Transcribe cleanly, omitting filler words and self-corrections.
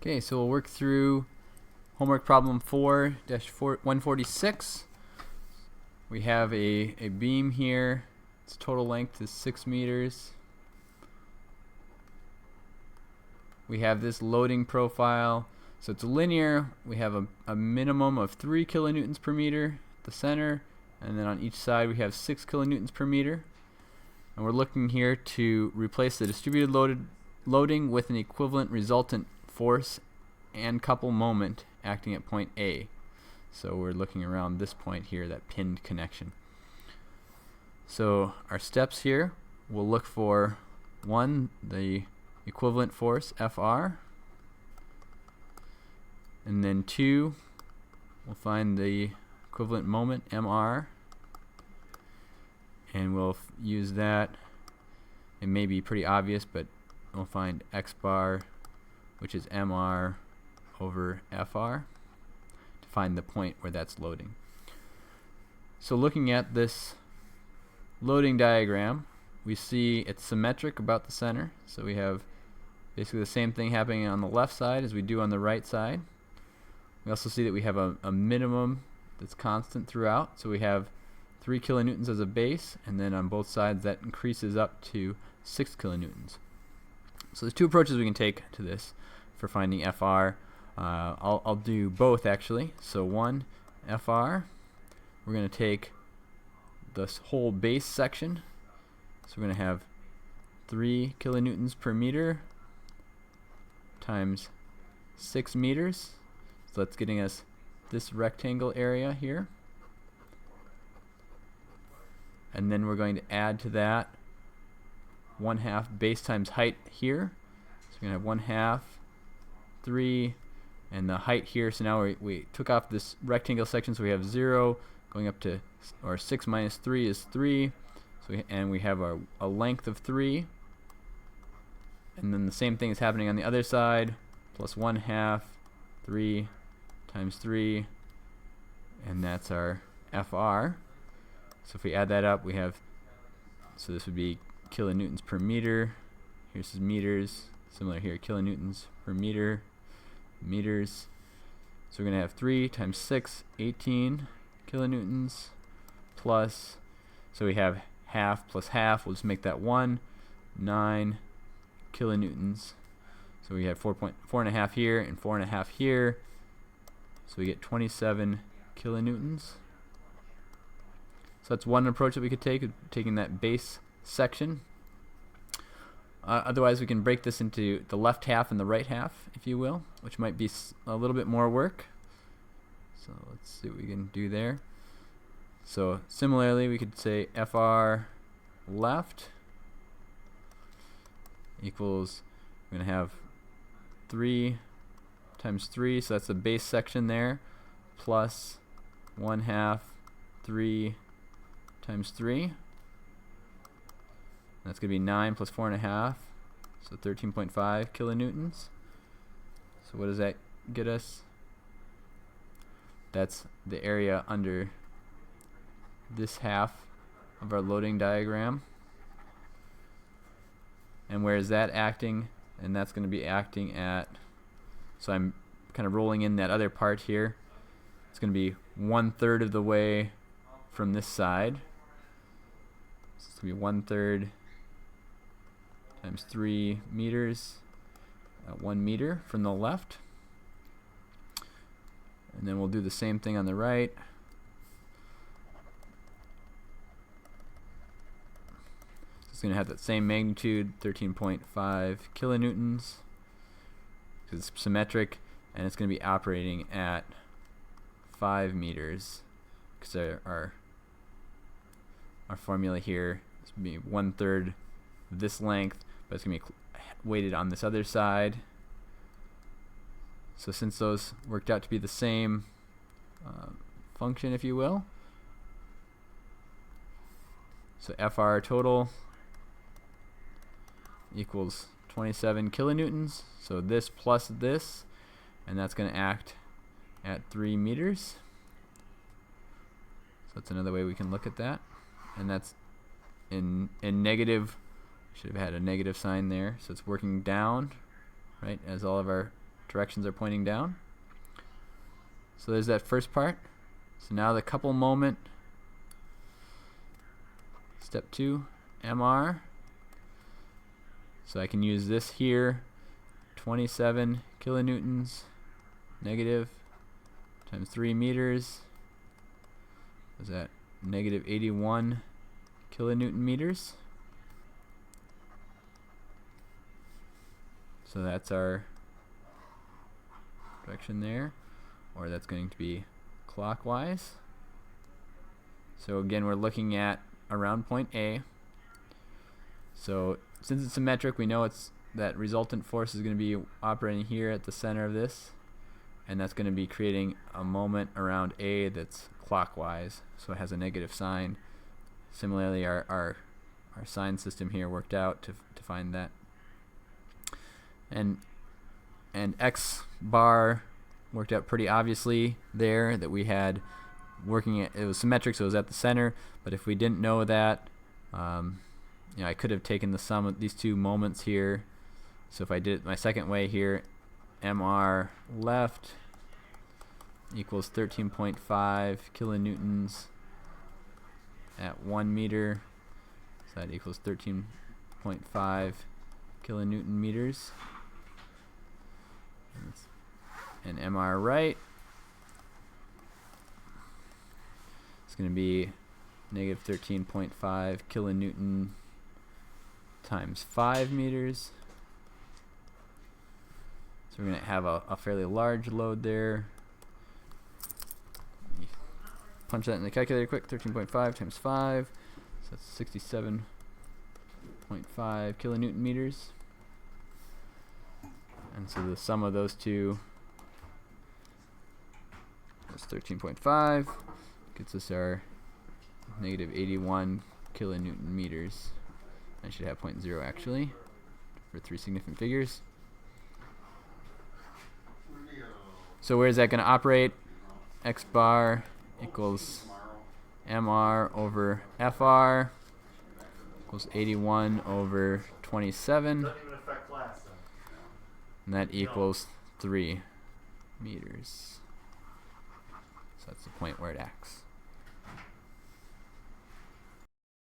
Okay, so we'll work through homework problem 4-146. We have a beam here. Its total length is 6 meters. We have this loading profile. So it's linear. We have a minimum of 3 kilonewtons per meter at the center, and then on each side we have 6 kilonewtons per meter. And we're looking here to replace the distributed loading with an equivalent resultant force and couple moment acting at point A. So we're looking around this point here, that pinned connection. So our steps here, we'll look for 1, the equivalent force Fr, and then 2, we'll find the equivalent moment Mr, and we'll use that. It may be pretty obvious, but we'll find x bar, which is Mr over Fr, to find the point where that's loading. So looking at this loading diagram, we see it's symmetric about the center. So we have basically the same thing happening on the left side as we do on the right side. We also see that we have a minimum that's constant throughout. So we have 3 kilonewtons as a base, and then on both sides that increases up to 6 kilonewtons. So there's two approaches we can take to this for finding Fr. I'll do both actually. So 1, Fr, we're going to take this whole base section. So we're going to have 3 kilonewtons per meter times 6 meters. So that's getting us this rectangle area here. And then we're going to add to that 1/2 base times height here. So we're going to have 1/2, 3, and the height here. So now we took off this rectangle section, so we have 0 going up to, or 6 minus 3 is 3. So and we have a length of 3. And then the same thing is happening on the other side, plus 1/2, 3 times 3, and that's our Fr. So if we add that up, we have, so this would be kilonewtons per meter. Here's meters. Similar here, kilonewtons per meter, meters. So we're going to have 3 times 6, 18 kilonewtons, plus, so we have half plus half, we'll just make that 1, 9 kilonewtons. So we have 4.5 here and 4.5 here. So we get 27 kilonewtons. So that's one approach that we could take, taking that base section. Otherwise, we can break this into the left half and the right half, if you will, which might be a little bit more work. So let's see what we can do there. So similarly, we could say Fr left equals, we're going to have 3 times 3, so that's the base section there, plus 1/2, 3 times 3. That's going to be 9 plus 4.5, so 13.5 kilonewtons. So what does that get us? That's the area under this half of our loading diagram. And where is that acting? And that's going to be acting at, so I'm kind of rolling in that other part here. It's going to be 1/3 of the way from this side. So it's going to be 1/3 times 3 meters, 1 meter from the left. And then we'll do the same thing on the right. So it's going to have that same magnitude, 13.5 kilonewtons, because it's symmetric, and it's going to be operating at 5 meters, because our formula here is going to be 1/3 of this length, but it's going to be weighted on this other side. So since those worked out to be the same function, if you will, so Fr total equals 27 kilonewtons. So this plus this, and that's going to act at 3 meters. So that's another way we can look at that. And that's in negative. Should have had a negative sign there. So it's working down, right, as all of our directions are pointing down. So there's that first part. So now the couple moment, step 2, MR. So I can use this here, 27 kilonewtons negative times 3 meters. Is that negative 81 kilonewton meters? So that's our direction there, or that's going to be clockwise. So again, we're looking at around point A. So since it's symmetric, we know that resultant force is going to be operating here at the center of this, and that's going to be creating a moment around A that's clockwise, so it has a negative sign. Similarly, our sign system here worked out to find that. And X bar worked out pretty obviously there, that we had working at, it was symmetric, so it was at the center. But if we didn't know that, you know, I could have taken the sum of these two moments here. So if I did it my second way here, MR left equals 13.5 kilonewtons at 1 meter. So that equals 13.5 kilonewton meters. And MR right, it's going to be negative 13.5 kilonewton times 5 meters. So we're going to have a fairly large load there. Punch that in the calculator quick. 13.5 times 5, so that's 67.5 kilonewton meters. And so the sum of those two is 13.5, gets us our negative 81 kilonewton meters. I should have 0.0 actually for 3 significant figures. So where is that going to operate? X bar equals MR over FR equals 81 over 27, and that equals 3 meters. So that's the point where it acts.